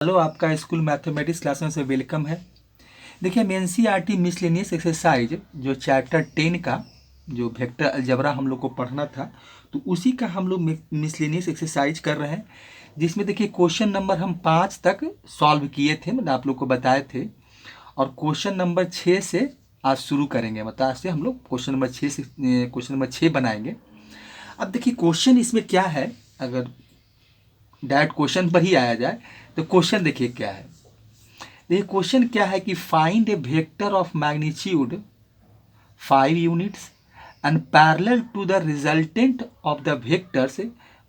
Hello, आपका school mathematics class में से वेलकम है। देखिए, हम एनसीईआरटी मिसलेनियस एक्सरसाइज जो चैप्टर 10 का जो वेक्टर अलजेब्रा हम लोग को पढ़ना था, तो उसी का हम लोग मिसलेनियस एक्सरसाइज कर रहे हैं, जिसमें देखिए क्वेश्चन नंबर हम 5 तक सॉल्व किए थे, मतलब आप लोग को बताए थे। और क्वेश्चन नंबर 6 से आज शुरू करेंगे, मतलब आज से हम लोग क्वेश्चन नंबर 6 से क्वेश्चन नंबर 6 बनाएंगे। अब देखिए क्वेश्चन इसमें क्या है, अगर डायरेक्ट क्वेश्चन पर ही आया जाए तो क्वेश्चन देखिए क्या है। देखिए क्वेश्चन क्या है कि find a vector of magnitude 5 units and parallel to the resultant of the vectors.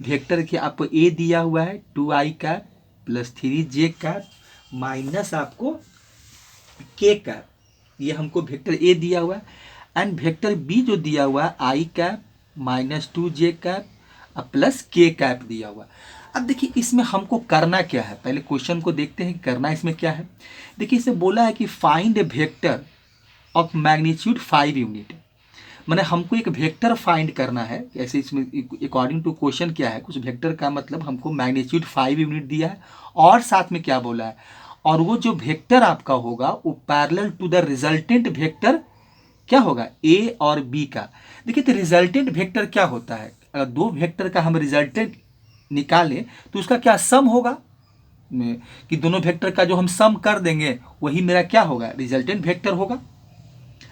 Vector की आपको ए दिया हुआ है 2i cap plus 3j cap minus आपको k कैप, ये हमको वेक्टर ए दिया हुआ है। एंड वेक्टर बी जो दिया हुआ है i cap minus 2j cap plus k cap दिया हुआ है। अब देखिए इसमें हमको करना क्या है, पहले क्वेश्चन को देखते हैं कि करना इसमें क्या है। देखिए इसे बोला है कि find a vector of magnitude 5 unit, मैंने हमको एक वेक्टर फाइंड करना है। ऐसे इसमें अकॉर्डिंग टू क्वेश्चन क्या है, कुछ वेक्टर का मतलब हमको मैग्नीट्यूड 5 यूनिट दिया है और साथ में क्या बोला है, और वो जो वेक्टर आपका होगा वो parallel to the resultant vector क्या होगा, ए और बी का। देखिए तो रिजल्टेंट वेक्टर क्या होता है, अगर दो वेक्टर का हम रिजल्टेंट निकालें तो उसका क्या सम होगा, कि दोनों वेक्टर का जो हम सम कर देंगे वही मेरा क्या होगा, रिजल्टेंट वेक्टर होगा।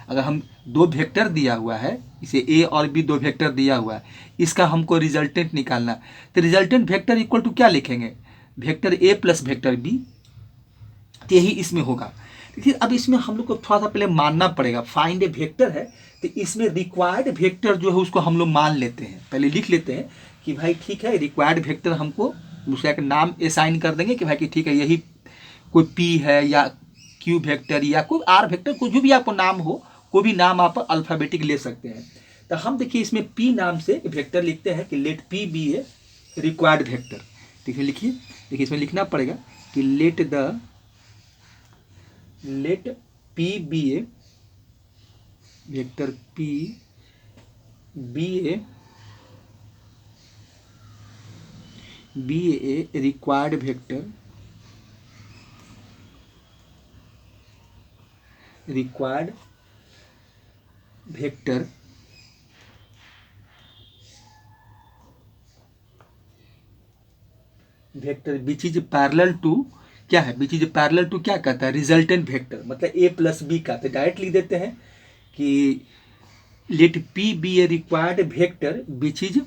अगर हम दो वेक्टर दिया हुआ है, इसे ए और बी दो वेक्टर दिया हुआ है, इसका हमको रिजल्टेंट निकालना, तो रिजल्टेंट वेक्टर इक्वल टू क्या लिखेंगे, vector a plus vector b, तो यही इसमें होगा। देखिए अब इसमें हम लोग को थोड़ा सा पहले मानना पड़ेगा, फाइंड ए वेक्टर है तो इसमें रिक्वायर्ड वेक्टर जो है उसको हम लोग मान लेते हैं, पहले लिख लेते हैं कि भाई ठीक है रिक्वायर्ड वेक्टर हमको उसका एक नाम असाइन कर देंगे कि भाई कि ठीक है यही कोई पी है या क्यू वेक्टर या कोई आर वेक्टर, कोई जो भी आपको नाम हो, कोई भी नाम आप अल्फ़ाबेटिक ले सकते हैं। तो हम देखिए इसमें पी नाम से वेक्टर लिखते हैं कि let p be a required vector. देखिए लिखिए, देखिए इसमें लिखना पड़ेगा कि let p be a vector p be a required vector which is parallel to क्या है, विच इज पैरेलल टू क्या कहता है, रिजल्टेंट वेक्टर, मतलब ए प्लस बी का। तो डायरेक्ट लिख देते हैं कि let p be a required vector which is,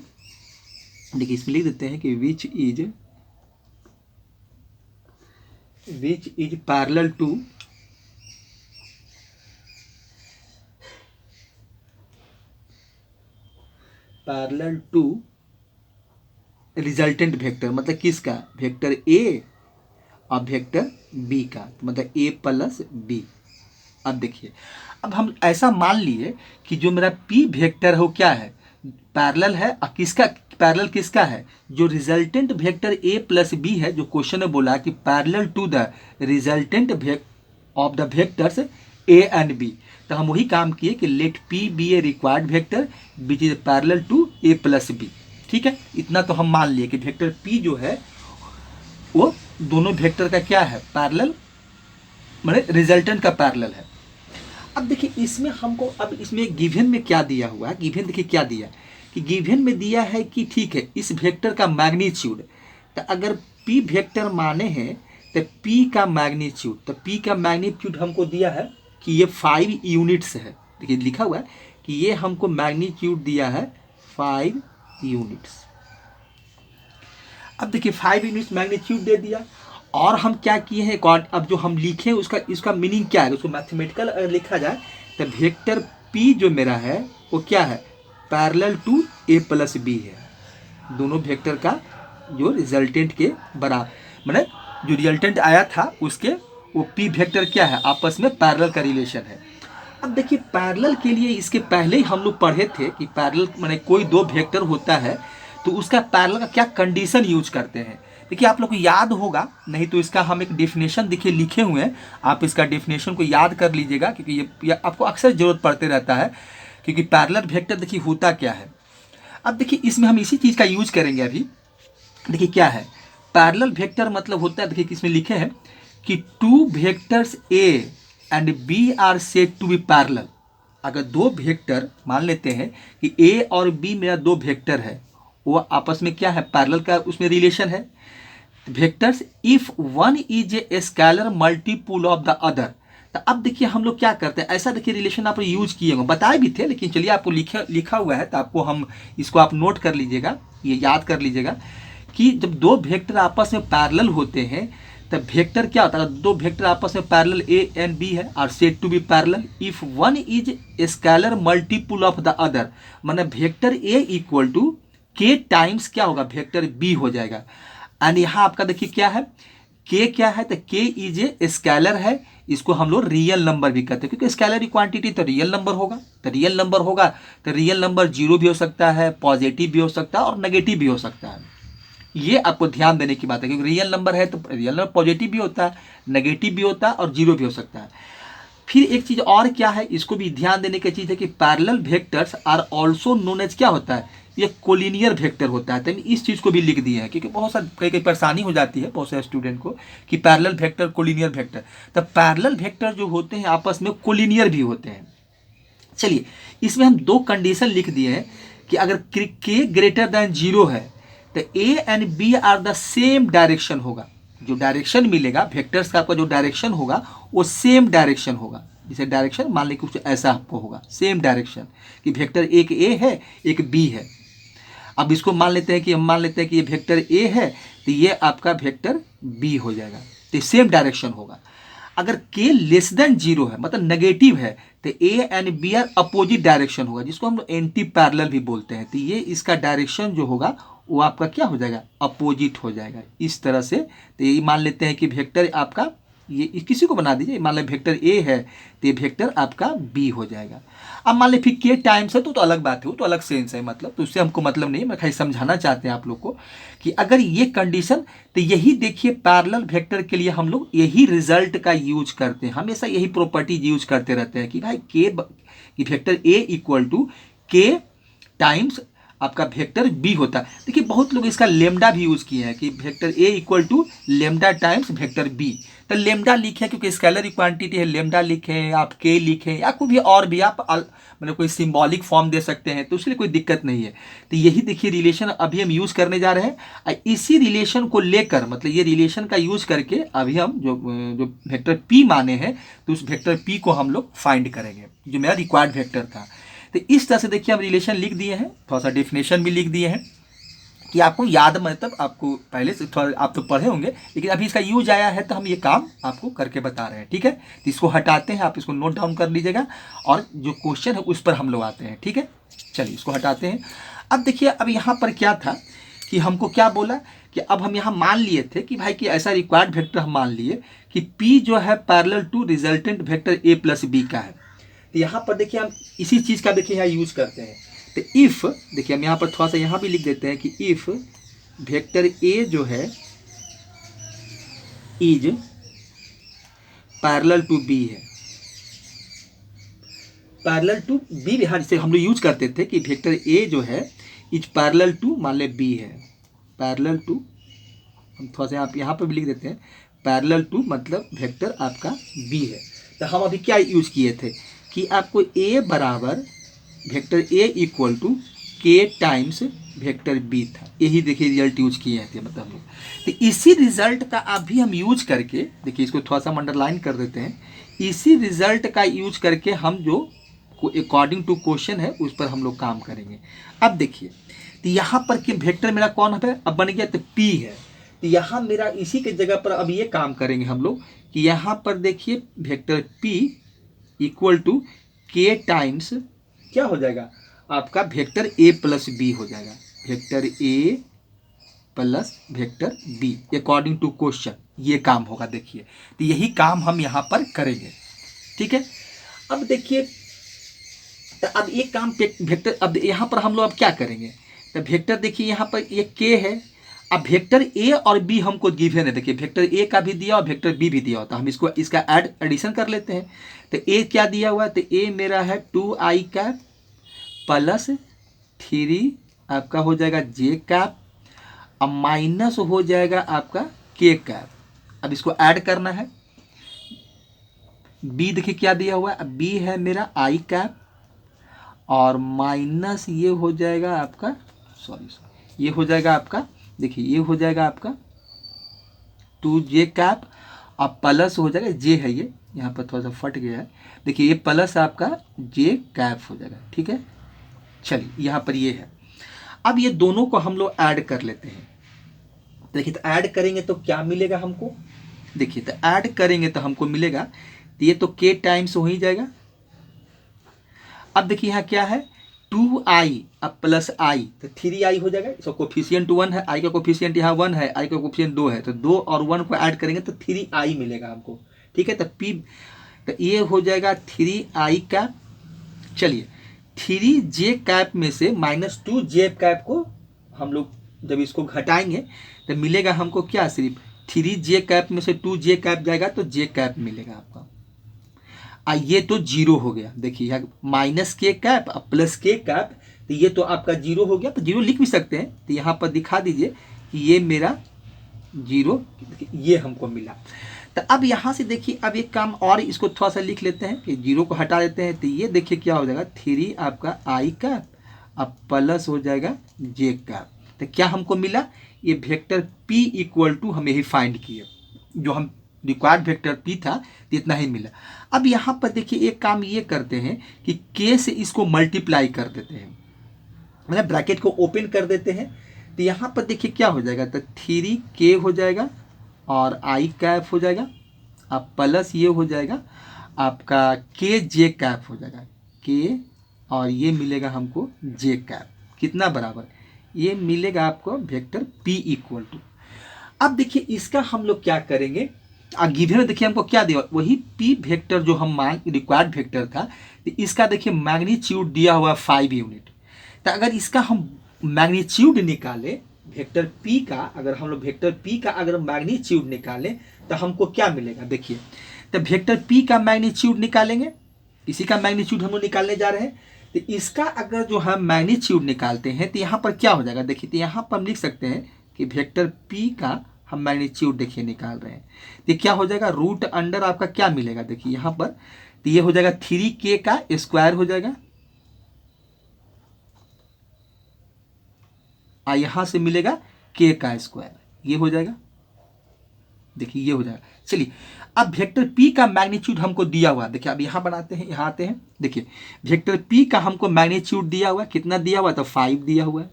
देखिए इसमें लिख देते हैं कि which is parallel to resultant vector, मतलब किसका, वेक्टर ए और वेक्टर बी का, मतलब ए प्लस बी। अब देखिए अब हम ऐसा मान लिए कि जो मेरा पी वेक्टर है वो क्या है, पैरेलल है, और किसका पैरेलल, किसका है, जो resultant vector a plus b है, जो क्वेश्चन में बोला कि parallel to the resultant of the vectors a and b. तो हम वही काम किए कि let p be a required vector which is parallel to a plus b. ठीक है, इतना तो हम मान लिए कि वेक्टर पी जो है वो दोनों वेक्टर का क्या है, पैरेलल, मतलब रिजल्टेंट का पैरेलल है। अब देखिए इसमें हमको, अब इसमें गिवन में क्या दिया हुआ है, गिवन देखिए क्या दिया कि गिवन में दिया है कि ठीक है इस वेक्टर का मैग्नीट्यूड, तो अगर p वेक्टर माने हैं तो p का मैग्नीट्यूड, तो p का मैग्नीट्यूड हमको दिया है कि ये 5 यूनिट्स है। देखिए लिखा हुआ है कि ये हमको मैग्नीट्यूड दिया है 5 यूनिट्स। अब देखिए 5 यूनिट्स मैग्नीट्यूड दे दिया, और हम क्या किए हैं, अब जो हम लिखे उसका इसका मीनिंग क्या है, उसको मैथमेटिकल अगर लिखा जाए तो वेक्टर p जो मेरा है वो क्या है, parallel to a plus b है, दोनों वेक्टर का जो रिजल्टेंट के बराबर, मतलब जो रिजल्टेंट आया था उसके वो p वेक्टर क्या है, आपस में पैरेलल का रिलेशन है। अब देखिए पैरेलल के लिए इसके पहले ही हम लोग पढ़े थे कि पैरेलल माने कोई दो वेक्टर होता है तो उसका पैरेलल का क्या कंडीशन यूज करते हैं। देखिए आप लोग को याद होगा, नहीं तो इसका हम एक डेफिनेशन देखिए लिखे हुए हैं, आप इसका डेफिनेशन को याद कर लीजिएगा, क्योंकि ये आपको अक्सर जरूरत पड़ते रहता है, क्योंकि पैरेलल वेक्टर देखिए होता क्या है। अब देखिए इसमें हम इसी चीज़ का यूज करेंगे अभी। देखिए क्या है, पैरेलल वेक्टर मतलब होता है, देखिए किसमें लिखे हैं कि two vectors a and b are said to be parallel. अगर दो वेक्टर मान लेते हैं कि ए और बी मेरा दो वेक्टर है, वो आपस में क्या है, पैरेलल का उसमें रिलेशन है। Vectors if one is a scalar multiple of the other. तो अब देखिए हम लोग क्या करते हैं, ऐसा देखिए रिलेशन आप यूज किए होंगे, बताए भी थे, लेकिन चलिए आपको लिखा हुआ है तो आपको हम इसको आप नोट कर लीजिएगा, ये याद कर लीजिएगा कि जब दो वेक्टर आपस में पैरेलल होते हैं तब वेक्टर क्या होता है, दो वेक्टर आपस में पैरेलल ए एंड बी है are said to be parallel if one is scalar multiple of the other, मतलब vector a equal to k times क्या होगा, वेक्टर बी हो जाएगा। एंड यहाँ आपका देखिए क्या है, के क्या है, तो के इज ए स्केलर है, इसको हम लोग रियल नंबर भी कहते हैं क्योंकि स्केलर की क्वांटिटी तो रियल नंबर होगा, तो रियल नंबर होगा तो रियल नंबर जीरो भी हो सकता है, पॉजिटिव भी हो सकता है और नेगेटिव भी हो सकता है। ये आपको ध्यान देने की बात है क्योंकि रियल नंबर है तो रियल नंबर पॉजिटिव भी होता है, नेगेटिव भी होता है और जीरो भी हो सकता है। फिर एक चीज़ और क्या है, इसको भी ध्यान देने की चीज़ है कि parallel vectors are also known as क्या होता है, ये कोलिनियर वेक्टर होता है। तो इस चीज़ को भी लिख दिए हैं क्योंकि बहुत सारी कई परेशानी हो जाती है बहुत सारे स्टूडेंट को कि पैरेलल वेक्टर कोलिनियर वेक्टर, तो पैरेलल वेक्टर जो होते हैं आपस में कोलिनियर भी होते हैं। चलिए इसमें हम दो कंडीशन लिख दिए हैं कि अगर के ग्रेटर दैन जीरो है तो a and b are the same direction होगा, जो डायरेक्शन मिलेगा वेक्टर्स का आपका जो डायरेक्शन होगा वो सेम डायरेक्शन होगा। जैसे डायरेक्शन मान लीजिए कुछ ऐसा आपको होगा सेम डायरेक्शन कि वेक्टर एक ए है एक बी है। अब इसको मान लेते हैं कि ये वेक्टर ए है तो ये आपका वेक्टर बी हो जाएगा, तो सेम डायरेक्शन होगा। अगर के लेस देन जीरो है मतलब नेगेटिव है तो a and b are opposite direction होगा, जिसको हम लोग एंटी पैरेलल भी बोलते हैं। तो ये इसका डायरेक्शन जो होगा वो आपका क्या हो जाएगा, अपोजिट हो जाएगा इस तरह से। तो ये मान लेते हैं कि वेक्टर आपका ये किसी को बना दीजिए, मान लें वेक्टर ए है तो ये वेक्टर आपका बी हो जाएगा। अब मान लें फिर के टाइम्स है तो अलग बात है, वो तो अलग सेंस है, मतलब तो उससे हमको मतलब नहीं, मैं खाली समझाना चाहते हैं आप लोग को कि अगर ये कंडीशन, तो यही देखिए पैरेलल वेक्टर के लिए हम लोग यही रिजल्ट का यूज करते हैं, हमेशा यही प्रॉपर्टीज यूज करते रहते हैं कि भाई कि vector a equal to k times आपका वेक्टर बी होता है। देखिए बहुत लोग इसका लेमडा भी यूज़ किए हैं कि vector a equal to lambda times vector b, तो लेमडा लिखें क्योंकि स्केलर की क्वांटिटी है, लेमडा लिखें आप के लिखें या कोई भी और भी आप मतलब कोई सिंबॉलिक फॉर्म दे सकते हैं, तो उसके लिए कोई दिक्कत नहीं है। तो यही देखिए रिलेशन अभी हम यूज़ करने जा रहे हैं। इसी रिलेशन को लेकर मतलब ये रिलेशन का यूज़ करके अभी हम जो वेक्टर पी माने हैं तो उस वेक्टर पी को हम लोग फाइंड करेंगे जो मेरा रिक्वायर्ड वेक्टर था। तो इस तरह से देखिए हम रिलेशन लिख दिए हैं, थोड़ा सा डेफिनेशन भी लिख दिए हैं कि आपको याद, मतलब आपको पहले से थोड़ा आप तो पढ़े होंगे लेकिन अभी इसका यूज आया है तो हम ये काम आपको करके बता रहे हैं। ठीक है, तो इसको हटाते हैं, आप इसको नोट डाउन कर लीजिएगा और जो क्वेश्चन है उस पर हम लोग आते हैं। ठीक है, चलिए इसको हटाते हैं। अब देखिए अब यहाँ पर क्या था कि हमको क्या बोला कि अब हम यहाँ मान लिए थे कि भाई कि ऐसा रिक्वायर्ड वेक्टर हम मान लिए कि पी जो है parallel to resultant vector a plus b का है। तो यहाँ पर देखिए हम इसी चीज़ का देखिए यहाँ यूज़ करते हैं। तो इफ़ देखिए हम यहाँ पर थोड़ा सा यहाँ भी लिख देते हैं कि इफ़ वेक्टर ए जो है इज पैरेलल टू बी है, पैरेलल टू बी, यहाँ जैसे हम लोग यूज करते थे कि वेक्टर ए जो है इज पैरेलल टू मान ले बी है, पैरेलल टू हम थोड़ा सा आप यहाँ पर भी लिख देते हैं पैरेलल टू मतलब वेक्टर आपका बी है। तो हम अभी क्या यूज किए थे कि आपको ए बराबर vector a equal to k times vector B था, यही देखिए रिजल्ट यूज किए थे मतलब हम लोग। तो इसी रिजल्ट का अभी हम यूज करके देखिए इसको थोड़ा सा अंडरलाइन कर देते हैं, इसी रिजल्ट का यूज करके हम जो अकॉर्डिंग टू क्वेश्चन है उस पर हम लोग काम करेंगे। अब देखिए तो यहाँ पर कि वेक्टर मेरा कौन है, अब बन गया तो पी है, तो यहाँ मेरा इसी के जगह पर अब ये काम करेंगे हम लोग कि यहाँ पर देखिए vector P equal to k times क्या हो जाएगा आपका वेक्टर ए प्लस बी हो जाएगा, vector a plus vector b according to question ये काम होगा। देखिए तो यही काम हम यहाँ पर करेंगे। ठीक है, अब देखिए तो अब एक काम वेक्टर, अब यहाँ पर हम लोग अब क्या करेंगे, तो वेक्टर देखिए यहाँ पर ये के है, अब वेक्टर ए और बी हमको गिवन है, देखिए वेक्टर ए का भी दिया और वेक्टर बी भी दिया होता, हम इसको इसका एडिशन कर लेते हैं। तो ए क्या दिया हुआ है, तो ए मेरा है 2i कैप प्लस 3 आपका हो जाएगा जे कैप अब माइनस हो जाएगा आपका के कैप। अब इसको ऐड करना है। बी देखिए क्या दिया हुआ है, अब बी है मेरा आई कैप और माइनस ये हो जाएगा आपका, सॉरी ये हो जाएगा आपका, देखिए ये हो जाएगा आपका 2j कैप। अब प्लस हो जाएगा, जे है ये यहाँ पर थोड़ा सा फट गया है, देखिए ये प्लस आपका जे कैप हो जाएगा। ठीक है, चलिए यहाँ पर ये है। अब ये दोनों को हम लोग ऐड कर लेते हैं। देखिए तो ऐड करेंगे तो क्या मिलेगा हमको, देखिए तो ऐड करेंगे तो हमको मिलेगा, तो ये तो k टाइम्स हो ही जाएगा। अब देखिए यहाँ क्या है 2i अब प्लस आई तो 3i हो जाएगा। इसका कोफिशिएंट 1 है, i का कोफिशिएंट यहाँ 1 है, i का कोफिशिएंट 2 है, तो 2 और 1 को ऐड करेंगे तो 3i मिलेगा हमको। ठीक है, तो p तो ये हो जाएगा 3i कैप। चलिए 3j कैप में से -2j कैप को हम लोग जब इसको घटाएंगे तो मिलेगा हमको क्या, सिर्फ 3j कैप में से 2j कैप जाएगा तो j कैप मिलेगा आपका। ये तो जीरो हो गया, देखिए यहाँ माइनस के कैप और प्लस के कैप, तो ये तो आपका जीरो हो गया, तो जीरो लिख भी सकते हैं, तो यहाँ पर दिखा दीजिए कि ये मेरा जीरो ये हमको मिला। तो अब यहाँ से देखिए अब एक काम और इसको थोड़ा सा लिख लेते हैं कि जीरो को हटा देते हैं, तो ये देखिए क्या हो जाएगा 3 आपका आई कैप अब प्लस हो जाएगा जे कैप। तो क्या हमको मिला, ये वेक्टर p इक्वल टू हम यही फाइंड किए, जो हम रिक्वायर्ड वेक्टर p था तो इतना ही मिला। अब यहाँ पर देखिए एक काम ये करते हैं कि k से इसको मल्टीप्लाई कर देते हैं, मतलब ब्रैकेट को ओपन कर देते हैं, तो यहाँ पर देखिए क्या हो जाएगा, तो 3k हो जाएगा और आई कैप हो जाएगा, अब प्लस ये हो जाएगा आपका के जे कैप हो जाएगा, के और ये मिलेगा हमको जे कैप, कितना बराबर, ये मिलेगा आपको वेक्टर p इक्वल टू। अब देखिए इसका हम लोग क्या करेंगे, गिवन में देखिए हमको क्या दिया, वही p वेक्टर जो हम मांग रिक्वायर्ड वेक्टर था, तो इसका देखिए मैग्नीट्यूड दिया हुआ 5 यूनिट। तो अगर इसका हम मैग्नीट्यूड निकालें वेक्टर p का, अगर हम लोग वेक्टर p का अगर मैग्नीट्यूड निकालें तो हमको क्या मिलेगा, देखिए तो वेक्टर p का मैग्नीट्यूड निकालेंगे, इसी का मैग्नीट्यूड हम लोग निकालने जा रहे हैं। तो इसका अगर जो हम मैग्नीट्यूड निकालते हैं तो यहाँ पर क्या हो जाएगा, देखिए तो यहाँ पर हम लिख सकते हैं कि वेक्टर p का हम मैग्नीट्यूड देखिए निकाल रहे हैं, तो क्या हो जाएगा रूट अंडर आपका क्या मिलेगा, देखिए यहाँ पर तो ये हो जाएगा 3k का स्क्वायर हो जाएगा, यहाँ से मिलेगा k का स्क्वायर, ये हो जाएगा, देखिए ये हो जाएगा। चलिए अब वेक्टर p का मैग्नीट्यूड हमको दिया हुआ, देखिए अब यहाँ बनाते हैं, यहाँ आते हैं, देखिए वेक्टर p का हमको मैग्नीट्यूड दिया हुआ, कितना दिया हुआ, तो 5 दिया हुआ है।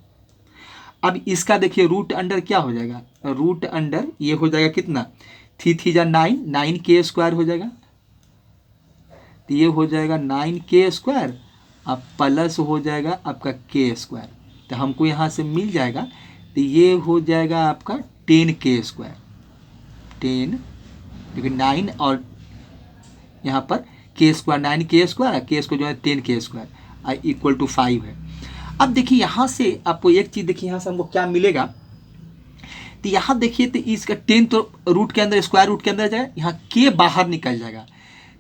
अब इसका देखिए रूट अंडर क्या हो जाएगा, रूट अंडर ये हो जाएगा कितना, 3 जा 9, 9k स्क्वायर हो जाएगा, तो ये हो जाएगा 9k स्क्वायर अब प्लस हो जाएगा आपका k स्क्वायर, तो हमको यहाँ से मिल जाएगा, तो ये हो जाएगा आपका 10k स्क्वायर, 10 क्योंकि 9 और यहाँ पर k square 9k square, k square जो है 10k स्क्वायर इक्वल टू 5 है। अब देखिए यहाँ से आपको एक चीज़ देखिए यहाँ से हमको क्या मिलेगा, तो यहाँ देखिए तो इसका 10 तो रूट के अंदर स्क्वायर रूट के अंदर जाएगा, यहाँ k बाहर निकल जाएगा,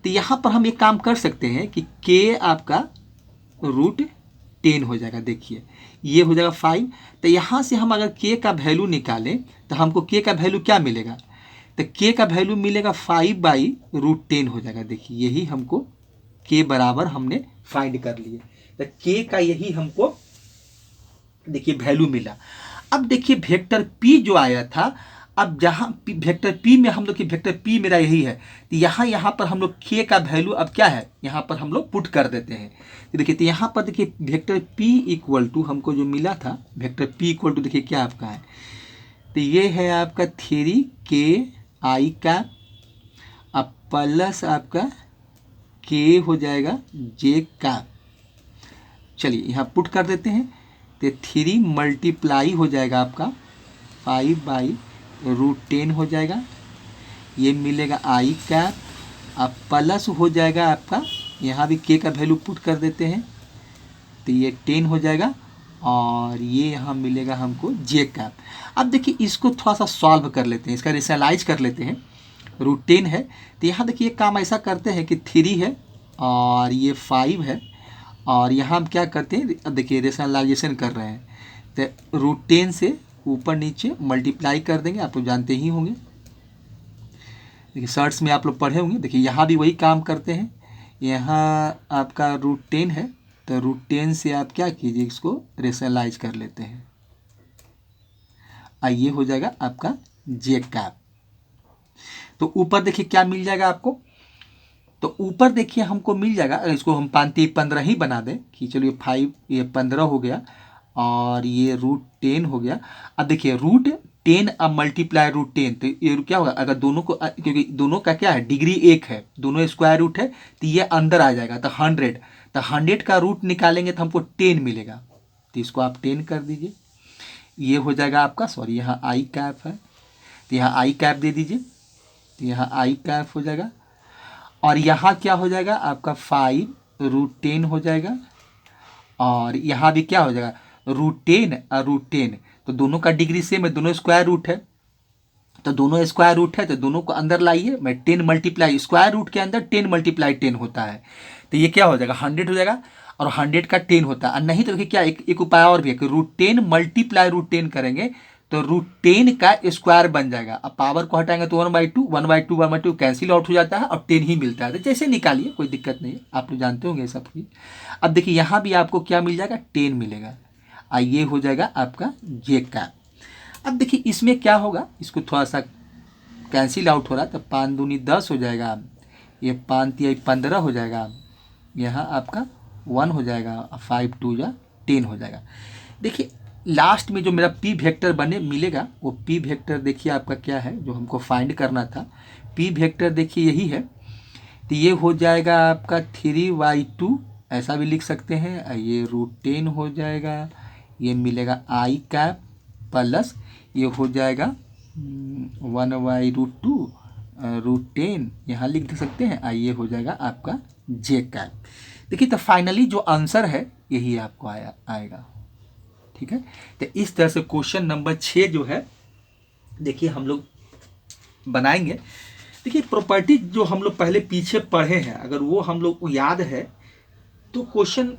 तो यहाँ पर हम एक काम कर सकते हैं कि k आपका रूट 10 हो जाएगा, देखिए ये हो जाएगा 5, तो यहाँ से हम अगर k का वैल्यू निकालें तो हमको k का वैल्यू क्या मिलेगा, तो k का वैल्यू मिलेगा 5/√10 हो जाएगा, देखिए यही हमको k बराबर हमने फाइंड कर लिए, तो k का यही हमको देखिए वैल्यू मिला। अब देखिए वेक्टर p जो आया था, अब जहाँ वेक्टर p में हम लोग की वेक्टर p मेरा यही है, तो यहाँ पर हम लोग k का वैल्यू अब क्या है यहाँ पर हम लोग पुट कर देते हैं, तो देखिए तो यहाँ पर देखिए वेक्टर p इक्वल टू हमको जो मिला था, वेक्टर p इक्वल टू देखिए क्या आपका है, तो ये है आपका 3k आई कैप अब प्लस आपका k हो जाएगा j कैप। चलिए यहाँ पुट कर देते हैं, तो 3 मल्टीप्लाई हो जाएगा आपका 5/√10 हो जाएगा, ये मिलेगा आई कैप अब प्लस हो जाएगा आपका, यहाँ भी k का वैल्यू पुट कर देते हैं, तो ये 10 हो जाएगा और ये यहाँ मिलेगा हमको j कैप। अब देखिए इसको थोड़ा सा सॉल्व कर लेते हैं, इसका रेशनलाइज कर लेते हैं, √10 है, तो यहाँ देखिए काम ऐसा करते हैं कि 3 है और ये 5 है, और यहाँ हम क्या करते हैं, अब देखिए रेशनलाइजेशन कर रहे हैं, तो √10 से ऊपर नीचे मल्टीप्लाई कर देंगे, आप लोग जानते ही होंगे। देखिए शर्ट्स में आप लोग पढ़े होंगे। देखिए यहाँ भी वही काम करते हैं। यहाँ आपका √10 है, तो √10 से आप क्या कीजिए, इसको रेशनलाइज कर लेते हैं। ये हो जाएगा आपका जे कैप। तो ऊपर देखिए क्या मिल जाएगा आपको, तो ऊपर देखिए हमको मिल जाएगा, अगर इसको हम 15 ही बना दें कि चलो ये 5 ये 15 हो गया और ये √10 हो गया। अब देखिए √10 अब मल्टीप्लाई √10, तो ये क्या होगा, अगर दोनों को क्योंकि दोनों का क्या है डिग्री एक है, दोनों स्क्वायर रूट है, तो ये अंदर आ जाएगा, तो 100, तो 100 का रूट निकालेंगे तो हमको 10 मिलेगा, तो इसको आप 10 कर दीजिए। ये हो जाएगा आपका, सॉरी यहाँ आई कैप है, तो यहाँ आई कैप दे दीजिए, तो यहाँ आई कैप हो जाएगा। और यहाँ क्या हो जाएगा आपका 5 √10 हो जाएगा, और यहाँ भी क्या हो जाएगा √10 और √10, तो दोनों का डिग्री सेम है, दोनों स्क्वायर रूट है, तो दोनों स्क्वायर रूट है, तो दोनों को अंदर लाइए। मैं 10 मल्टीप्लाई स्क्वायर रूट के अंदर 10 × 10 होता है, तो ये क्या हो जाएगा 100 हो जाएगा, और 100 का 10 होता है। और नहीं तो देखिए क्या एक उपाय और भी है कि √10 मल्टीप्लाई √10 करेंगे तो √10 का स्क्वायर बन जाएगा। अब पावर को हटाएंगे तो 1/2 1/2 1/2 कैंसिल आउट हो जाता है और 10 ही मिलता है, तो जैसे निकालिए कोई दिक्कत नहीं है, आप लोग जानते होंगे सब चीज। अब देखिए यहाँ भी आपको क्या मिल जाएगा 10 मिलेगा, ये हो जाएगा आपका जे कैप। अब देखिए इसमें क्या होगा, इसको थोड़ा सा कैंसिल आउट हो रहा है, तो 5 दूनी 10 हो जाएगा, ये 5 तिया 15 हो जाएगा, यहाँ आपका 1 हो जाएगा, 5 2 या 10 हो जाएगा। देखिए लास्ट में जो मेरा पी वेक्टर बने मिलेगा, वो पी वेक्टर देखिए आपका क्या है जो हमको फाइंड करना था। पी वेक्टर देखिए यही है, तो ये हो जाएगा आपका 3/2, ऐसा भी लिख सकते हैं। ये √10 हो जाएगा, ये मिलेगा आई कैप प्लस ये हो जाएगा 1/√2 √10, यहाँ लिख सकते हैं, ये हो जाएगा आपका जे कैप। देखिए तो फाइनली जो आंसर है यही आपको आएगा, ठीक है। तो इस तरह से क्वेश्चन नंबर 6 जो है देखिए हम लोग बनाएंगे। देखिए प्रॉपर्टी जो हम लोग पहले पीछे पढ़े हैं, अगर वो हम लोग को याद है तो क्वेश्चन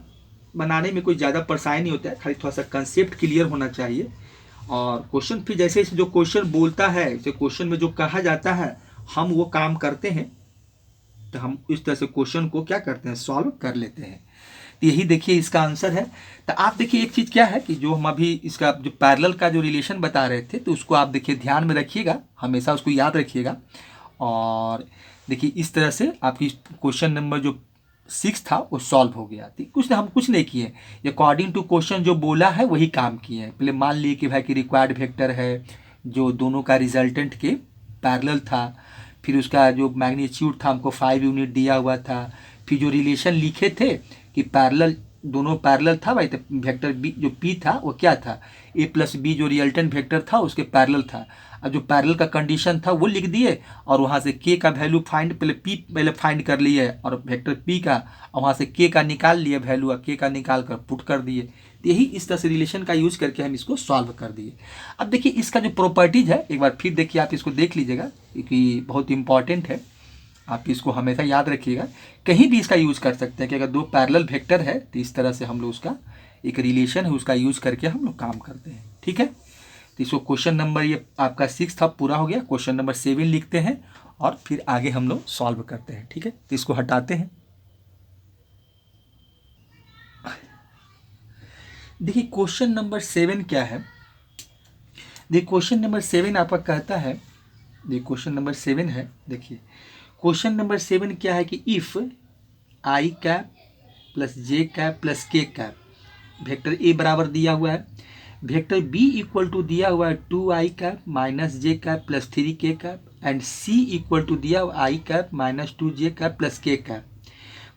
बनाने में कोई ज़्यादा परेशानी नहीं होता है, खाली थोड़ा सा कंसेप्ट क्लियर होना चाहिए। और क्वेश्चन फिर जैसे जो क्वेश्चन बोलता है, जैसे क्वेश्चन में जो कहा जाता है हम वो काम करते हैं, तो हम इस तरह से क्वेश्चन को क्या करते हैं सॉल्व कर लेते हैं। तो यही देखिए इसका आंसर है। तो आप देखिए एक चीज़ क्या है कि जो हम अभी इसका जो पैरेलल का जो रिलेशन बता रहे थे, तो उसको आप देखिए ध्यान में रखिएगा, हमेशा उसको याद रखिएगा। और देखिए इस तरह से आपकी क्वेश्चन नंबर जो 6 था वो सॉल्व हो गया। कुछ हम कुछ नहीं किए, अकॉर्डिंग टू क्वेश्चन जो बोला है वही काम किए हैं। पहले मान लिए कि भाई कि रिक्वायर्ड वेक्टर है जो दोनों का रिजल्टेंट के पैरेलल था, फिर उसका जो मैग्नीट्यूड था हमको 5 यूनिट दिया हुआ था, फिर जो रिलेशन लिखे थे कि पैरेलल दोनों पैरेलल था भाई, तो वेक्टर बी जो पी था वो क्या था a+b जो रिजल्टेंट वेक्टर था उसके पैरेलल था। अब जो पैरेलल का कंडीशन था वो लिख दिए और वहाँ से k का वैल्यू फाइंड पहले फाइंड कर लिए और वेक्टर p का, और वहाँ से k का निकाल लिए वैल्यू, k का निकाल कर पुट कर दिए। तो यही इस तरह से रिलेशन का यूज़ करके हम इसको सॉल्व कर दिए। अब देखिए इसका जो प्रॉपर्टीज़ है एक बार फिर देखिए, आप इसको देख लीजिएगा क्योंकि बहुत इंपॉर्टेंट है, आप इसको हमेशा याद रखिएगा। कहीं भी इसका यूज़ कर सकते हैं कि अगर दो पैरेलल वेक्टर है तो इस तरह से हम लोग उसका एक रिलेशन है उसका यूज़ करके हम लोग काम करते हैं, ठीक है। तो इसको क्वेश्चन नंबर ये आपका 6 था पूरा हो गया। क्वेश्चन नंबर 7 लिखते हैं और फिर आगे हम लोग सॉल्व करते हैं, ठीक है। तो इसको हटाते हैं। देखिए क्वेश्चन नंबर 7 क्या है, देखिए क्वेश्चन नंबर 7 आपका कहता है, देखिए क्वेश्चन नंबर 7 है, देखिए क्वेश्चन नंबर 7 क्या है कि if I cap plus J cap plus K cap, vector A बराबर दिया हुआ है, वेक्टर बी इक्वल टू दिया हुआ है 2i cap minus J cap plus 3k cap, and C equal to दिया हुआ I cap minus 2j cap plus K cap.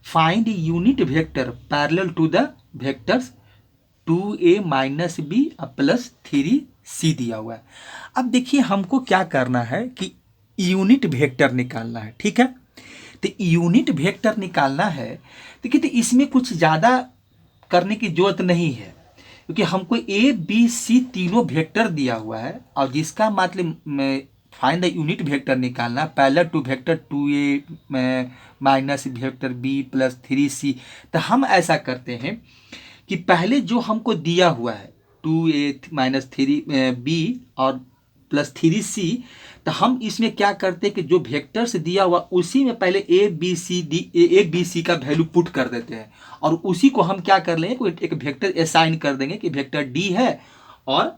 Find unit vector parallel to the vectors 2a minus B plus 3c दिया हुआ है। अब देखिए हमको क्या करना है कि यूनिट वेक्टर निकालना है, ठीक है। तो यूनिट वेक्टर निकालना है, देखिए तो इसमें कुछ ज़्यादा करने की जरूरत नहीं है क्योंकि हमको ए बी सी तीनों वेक्टर दिया हुआ है, और जिसका मतलब फाइंड द यूनिट वेक्टर निकालना parallel to vector 2a minus vector b plus 3c। तो हम ऐसा करते हैं कि पहले जो हमको दिया हुआ है 2a माइनस 3b और प्लस 3c, तो हम इसमें क्या करते हैं कि जो वेक्टर से दिया हुआ उसी में पहले ए बी सी का वैल्यू पुट कर देते हैं, और उसी को हम क्या कर लेंगे, कोई एक वेक्टर असाइन कर देंगे कि वेक्टर डी है, और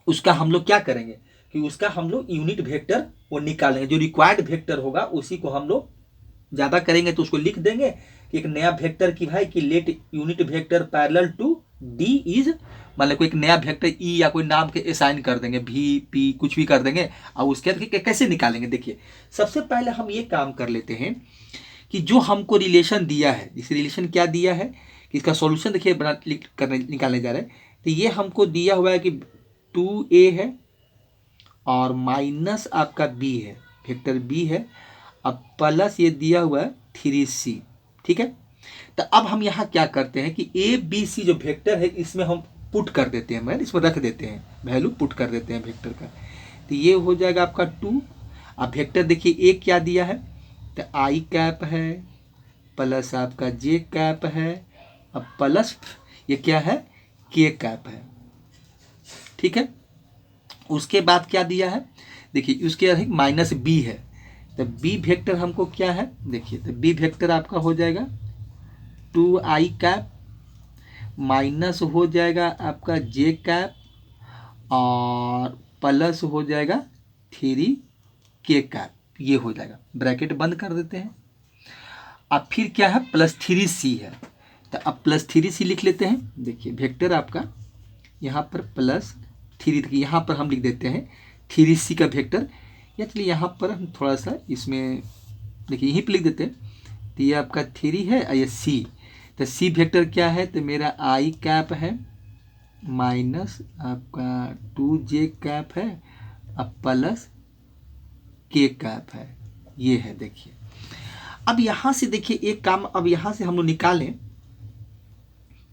उसका हम लोग क्या करेंगे कि उसका हम लोग यूनिट वेक्टर वो निकालेंगे, जो रिक्वायर्ड वेक्टर होगा उसी को हम लोग ज़्यादा करेंगे तो उसको लिख देंगे कि एक नया वेक्टर की भाई कि let unit vector parallel to d is, मतलब कोई एक नया वेक्टर ई या कोई नाम के असाइन कर देंगे, भी पी कुछ भी कर देंगे, और उसके बाद कैसे निकालेंगे। देखिए सबसे पहले हम ये काम कर लेते हैं कि जो हमको रिलेशन दिया है, इस रिलेशन क्या दिया है कि इसका सॉल्यूशन देखिए निकालने जा रहे हैं, तो ये हमको दिया हुआ है कि 2a है और माइनस आपका b है, वेक्टर b है, अब प्लस ये दिया हुआ है 3c, ठीक है। तो अब हम यहाँ क्या करते हैं कि ए बी सी जो वेक्टर है इसमें हम पुट कर देते हैं, मैं इसमें रख देते हैं, वैल्यू पुट कर देते हैं वेक्टर का, तो ये हो जाएगा आपका 2। अब वेक्टर देखिए ए क्या दिया है, तो आई कैप है प्लस आपका जे कैप है, अब प्लस ये क्या है के कैप है, ठीक है। उसके बाद क्या दिया है, देखिए उसके बाद माइनस बी है, तो बी वेक्टर हमको क्या है, देखिए तो बी वेक्टर आपका हो जाएगा 2i कैप माइनस हो जाएगा आपका जे कैप और प्लस हो जाएगा 3k कैप, ये हो जाएगा, ब्रैकेट बंद कर देते हैं। अब फिर क्या है प्लस 3c है, तो अब प्लस 3c लिख लेते हैं। देखिए वेक्टर आपका यहाँ पर प्लस 3, यहाँ पर हम लिख देते हैं 3c का वेक्टर, या चलिए यहाँ पर हम थोड़ा सा इसमें देखिए यहीं पर लिख देते हैं, तो ये आपका 3 है और ये c, तो c वेक्टर क्या है, तो मेरा i कैप है माइनस आपका 2j कैप है अब प्लस k कैप है, ये है। देखिए अब यहाँ से देखिए एक काम, अब यहाँ से हम लोग निकालें,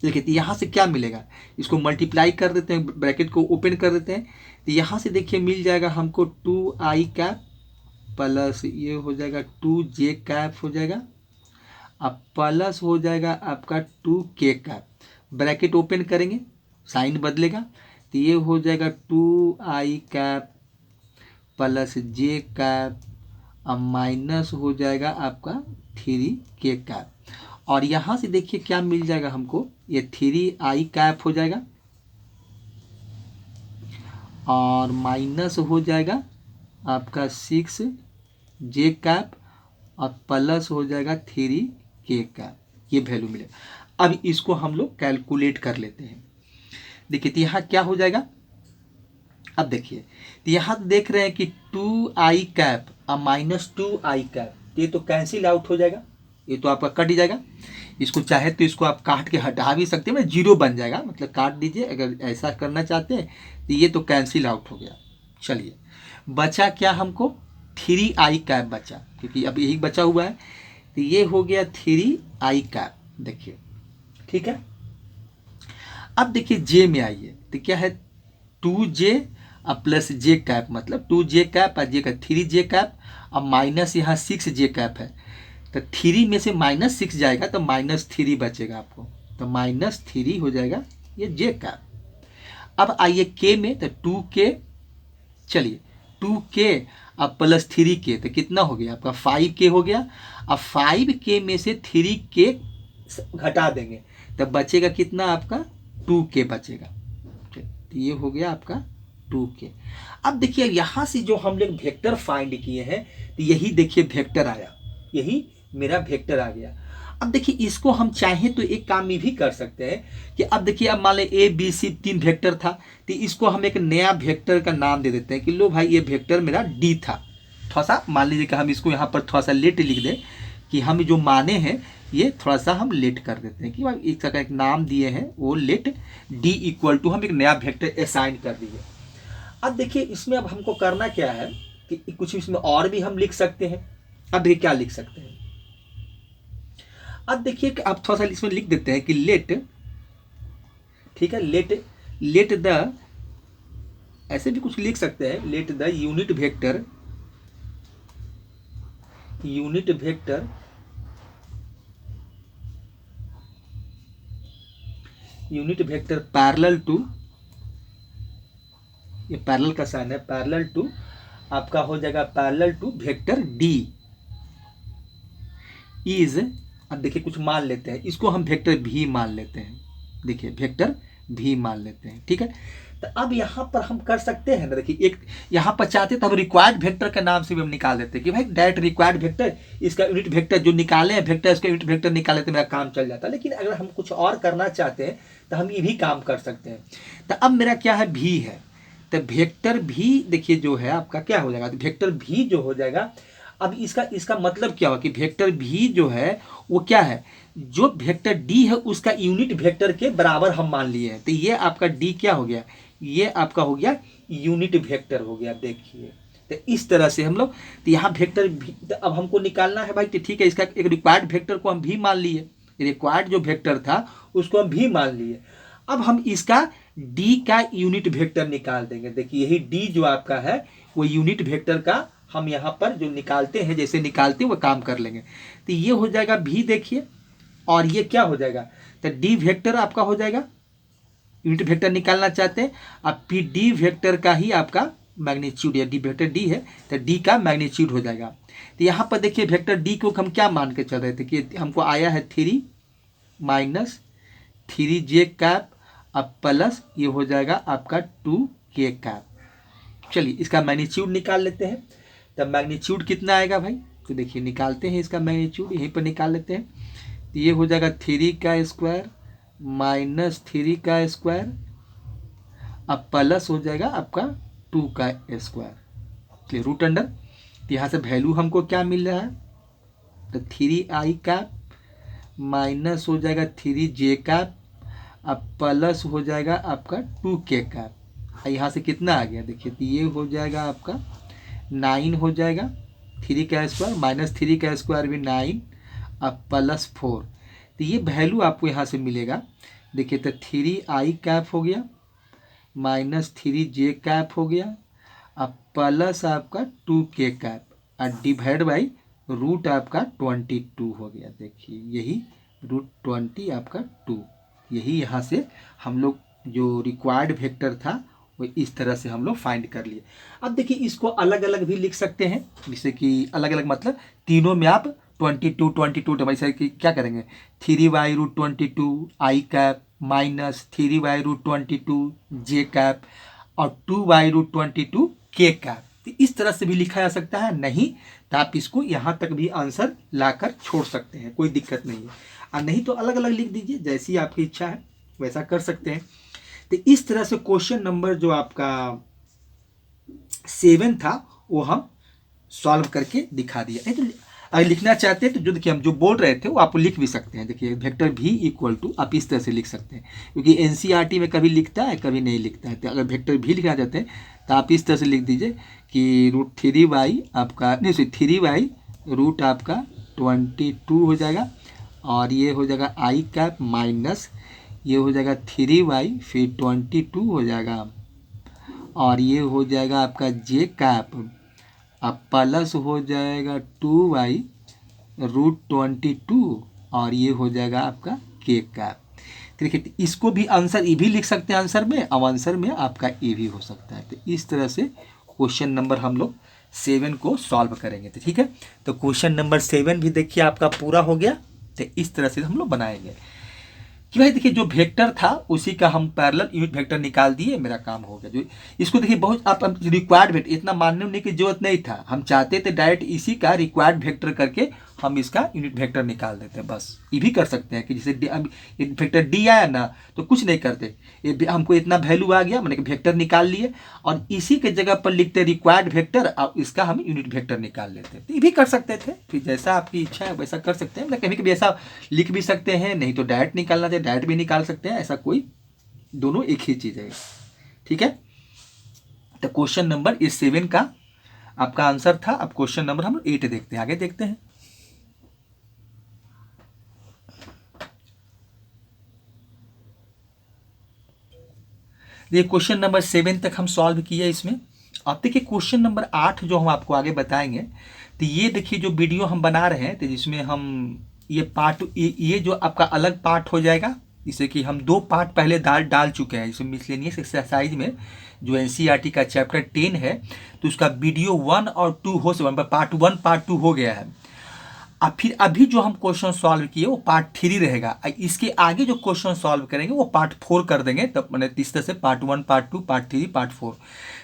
देखिए तो यहाँ से क्या मिलेगा, इसको मल्टीप्लाई कर देते हैं, ब्रैकेट को ओपन कर देते हैं, तो यहाँ से देखिए मिल जाएगा हमको 2i कैप प्लस ये हो जाएगा 2j कैप हो जाएगा, अब प्लस हो जाएगा आपका 2k कैप, ब्रैकेट ओपन करेंगे साइन बदलेगा, तो ये हो जाएगा 2i cap plus j cap, अब माइनस हो जाएगा आपका 3k कैप, और यहाँ से देखिए क्या मिल जाएगा हमको, ये 3i कैप हो जाएगा और माइनस हो जाएगा आपका 6j कैप और प्लस हो जाएगा 3k कैप, ये वैल्यू मिलेगा। अब इसको हम लोग कैलकुलेट कर लेते हैं। देखिए तो यहाँ क्या हो जाएगा, अब देखिए तो यहाँ देख रहे हैं कि 2i कैप और माइनस 2i कैप, ये तो कैंसिल आउट हो जाएगा, ये तो आपका कट ही जाएगा, इसको चाहे तो इसको आप काट के हटा भी सकते हैं, मतलब जीरो बन जाएगा, मतलब काट दीजिए अगर ऐसा करना चाहते हैं, तो ये तो कैंसिल आउट हो गया। चलिए बचा क्या हमको 3i कैप बचा, क्योंकि अब यही बचा हुआ है, तो ये हो गया 3i कैप, देखिए ठीक है। अब देखिए जे में आइए, तो क्या है 2j अब प्लस j कैप, मतलब 2j कैप और j का 3j कैप, अब माइनस यहाँ 6j कैप है, तो 3 में से माइनस 6 जाएगा तो माइनस 3 बचेगा आपको, तो माइनस 3 हो जाएगा ये j कैप। अब आइए k में, तो 2k, चलिए 2k अब प्लस 3k, तो कितना हो गया आपका 5k हो गया, अब 5k में से 3k घटा देंगे तब बचेगा कितना आपका 2k बचेगा, तो ये हो गया आपका 2k। अब देखिए यहाँ से जो हम लोग वेक्टर फाइंड किए हैं, तो यही देखिए वेक्टर आया, यही मेरा वेक्टर आ गया। अब देखिए इसको हम चाहें तो एक काम ये भी कर सकते हैं कि अब देखिए अब मान लें ए बी सी 3 वेक्टर था, तो इसको हम एक नया वेक्टर का नाम दे देते हैं कि लो भाई ये वेक्टर मेरा डी था, थोड़ा सा मान लीजिए कि हम इसको यहाँ पर थोड़ा सा लेट लिख दें कि हम जो माने हैं ये थोड़ा सा हम लेट कर देते हैं कि भाई इसका एक नाम दिए हैं वो लेट डी इक्वल टू हम एक नया वेक्टर असाइन कर दिए। अब देखिए इसमें अब हमको करना क्या है कि कुछ इसमें और भी हम लिख सकते हैं। अब देखिए क्या लिख सकते हैं, अब देखिए कि आप थोड़ा सा इसमें लिख देते हैं कि लेट, ठीक है, लेट द, ऐसे भी कुछ लिख सकते हैं, let the unit vector unit vector parallel to, ये पैरेलल का साइन है, पैरेलल टू आपका हो जाएगा parallel to vector d is, अब देखिए कुछ मान लेते हैं, इसको हम वेक्टर भी मान लेते हैं, देखिए वेक्टर भी मान लेते हैं, ठीक है। तो अब यहाँ पर हम कर सकते हैं ना, देखिए एक यहाँ पर चाहते तो हम रिक्वायर्ड वेक्टर के नाम से भी हम निकाल देते हैं कि भाई डायरेक्ट रिक्वायर्ड वेक्टर, इसका यूनिट वेक्टर जो निकाले हैं वेक्टर, इसका यूनिट वेक्टर निकाले तो मेरा काम चल जाता है। लेकिन अगर हम कुछ और करना चाहते हैं तो हम ये भी काम कर सकते हैं। तो अब मेरा क्या है, भी है, तो वेक्टर भी देखिए जो है आपका क्या हो जाएगा, तो वेक्टर भी जो हो जाएगा, अब इसका मतलब क्या हुआ कि वेक्टर भी जो है वो क्या है, जो वेक्टर डी है उसका यूनिट वेक्टर के बराबर हम मान लिए हैं। तो ये आपका डी क्या हो गया, ये आपका हो गया यूनिट वेक्टर हो गया। देखिए तो इस तरह से हम लोग, तो यहाँ वेक्टर भी, तो अब हमको निकालना है भाई, तो ठीक है, इसका एक रिक्वायर्ड वेक्टर को हम भी मान लिए, रिक्वायर्ड जो वेक्टर था उसको हम भी मान लिए। अब हम इसका डी का यूनिट वेक्टर निकाल देंगे। देखिए यही डी जो आपका है वो यूनिट वेक्टर का हम यहाँ पर जो निकालते हैं, जैसे निकालते हैं वो काम कर लेंगे। तो ये हो जाएगा भी, देखिए, और ये क्या हो जाएगा, तो डी वेक्टर आपका हो जाएगा, यूनिट वेक्टर निकालना चाहते हैं, अब पी डी वेक्टर का ही आपका मैग्नीट्यूड है, डी वेक्टर डी है तो डी का मैग्नीट्यूड हो जाएगा। तो यहाँ पर देखिए वेक्टर डी को हम क्या मान के चल रहे थे कि हमको आया है 3 माइनस 3j कैप, अब प्लस ये हो जाएगा आपका 2k कैप। चलिए इसका मैग्नीट्यूड निकाल लेते हैं। तब मैग्नीट्यूड कितना आएगा भाई, तो देखिए निकालते हैं इसका मैग्नीट्यूड, यहीं पर निकाल लेते हैं। तो ये हो जाएगा 3 का स्क्वायर माइनस 3 का स्क्वायर, अब प्लस हो जाएगा आपका 2 का स्क्वायर, चलिए रूट अंडर। तो यहाँ से वैल्यू हमको क्या मिल रहा है, तो 3i कैप माइनस हो जाएगा 3j कैप, अब प्लस हो जाएगा आपका 2k कैप। यहाँ से कितना आ गया, देखिए तो ये हो जाएगा आपका 9 हो जाएगा, 3 का स्क्वायर माइनस 3 का स्क्वायर भी 9, अब प्लस 4। तो ये वैल्यू आपको यहाँ से मिलेगा, देखिए तो 3i कैप हो गया माइनस 3j कैप हो गया, अब प्लस आपका 2k कैप और डिवाइड बाई रूट आपका 22 हो गया। देखिए यही रूट 20 आपका 2, यही यहाँ से हम लोग जो रिक्वायर्ड वेक्टर था वो इस तरह से हम लोग फाइंड कर लिए। अब देखिए इसको अलग अलग भी लिख सकते हैं, जैसे कि अलग अलग मतलब तीनों में आप 22 तो वैसे कि क्या करेंगे, 3y रूट 22 आई कैप माइनस 3y रूट 22 जे कैप और 2y रूट 22 के कैप। तो इस तरह से भी लिखा जा सकता है, नहीं तो आप इसको यहाँ तक भी आंसर लाकर छोड़ सकते हैं, कोई दिक्कत नहीं है। और नहीं तो अलग अलग लिख दीजिए, जैसी आपकी इच्छा है वैसा कर सकते हैं। तो इस तरह से क्वेश्चन नंबर जो आपका 7 था वो हम सॉल्व करके दिखा दिया। नहीं तो अगर लिखना चाहते हैं तो जो देखिए हम जो बोल रहे थे वो आप लिख भी सकते हैं। देखिए वेक्टर भी इक्वल टू आप इस तरह से लिख सकते हैं, क्योंकि एनसीईआरटी में कभी लिखता है कभी नहीं लिखता है। तो अगर वेक्टर भी लिखना चाहते हैं तो आप इस तरह से लिख दीजिए कि रूट 3y आपका नहीं सॉरी 3y रूट आपका 22 हो जाएगा और ये हो जाएगा आई कैप माइनस ये हो जाएगा 3y फिर 22 हो जाएगा और ये हो जाएगा आपका जे कैप, अब प्लस हो जाएगा 2y रूट 22 और ये हो जाएगा आपका के कैप। देखिए इसको भी आंसर ये भी लिख सकते हैं आंसर में, अब आंसर में आपका ए भी हो सकता है। तो इस तरह से क्वेश्चन नंबर हम लोग 7 को सॉल्व करेंगे। तो ठीक है, तो क्वेश्चन नंबर 7 भी देखिए आपका पूरा हो गया। तो इस तरह से हम लोग बनाएंगे कि भाई देखिए जो वेक्टर था उसी का हम पैरेलल यूनिट वेक्टर निकाल दिए, मेरा काम हो गया। जो इसको देखिए बहुत आप रिक्वायर्ड वेक्टर इतना मानने उनने की जरूरत नहीं था, हम चाहते थे डायरेक्ट इसी का रिक्वायर्ड वेक्टर करके हम इसका यूनिट वेक्टर निकाल देते हैं। बस ये भी कर सकते हैं कि जैसे वेक्टर डी आया ना तो कुछ नहीं करते, ये हमको इतना वैल्यू आ गया मैंने वेक्टर निकाल लिए और इसी के जगह पर लिखते रिक्वायर्ड वेक्टर और इसका हम यूनिट वेक्टर निकाल लेते। तो ये भी कर सकते थे, फिर जैसा आपकी इच्छा है वैसा कर सकते हैं। मतलब कभी कभी ऐसा लिख भी सकते हैं, नहीं तो डायरेक्ट निकालना चाहिए डायरेक्ट भी निकाल सकते हैं, ऐसा कोई दोनों एक ही चीज़ है। ठीक है, तो क्वेश्चन नंबर इस 7 का आपका आंसर था। अब क्वेश्चन नंबर हम 8 देखते हैं, आगे देखते हैं। ये क्वेश्चन नंबर 7 तक हम सॉल्व किए इसमें। अब देखिए क्वेश्चन नंबर 8 जो हम आपको आगे बताएंगे, तो ये देखिए जो वीडियो हम बना रहे हैं तो जिसमें हम ये पार्ट ये जो आपका अलग पार्ट हो जाएगा, जैसे कि हम 2 पार्ट पहले डाल चुके हैं, जैसे मिसलेनियस एक्सरसाइज में जो एनसीईआरटी का चैप्टर 10 है, तो उसका वीडियो 1 और 2 हो से पार्ट 1 पार्ट 2 हो गया है। अब फिर अभी जो हम क्वेश्चन सॉल्व किए वो पार्ट 3 रहेगा। इसके आगे जो क्वेश्चन सॉल्व करेंगे वो पार्ट 4 कर देंगे, तब मैंने इस तरह से पार्ट 1 पार्ट 2 पार्ट 3 पार्ट 4।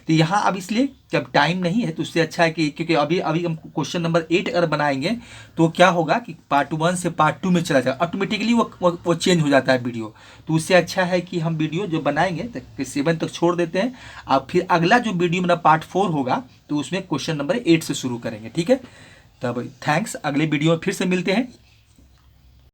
तो यहाँ अब इसलिए जब टाइम नहीं है तो उससे अच्छा है कि क्योंकि अभी हम क्वेश्चन नंबर 8 अगर बनाएंगे तो क्या होगा कि पार्ट 1 से पार्ट 2 में चला जाएगा, ऑटोमेटिकली वो चेंज हो जाता है वीडियो। तो उससे अच्छा है कि हम वीडियो जो बनाएंगे तो 7 तक छोड़ देते हैं, और फिर अगला जो वीडियो मेरा पार्ट 4 होगा तो उसमें क्वेश्चन नंबर 8 से शुरू करेंगे। ठीक है, तब थैंक्स, अगले वीडियो में फिर से मिलते हैं।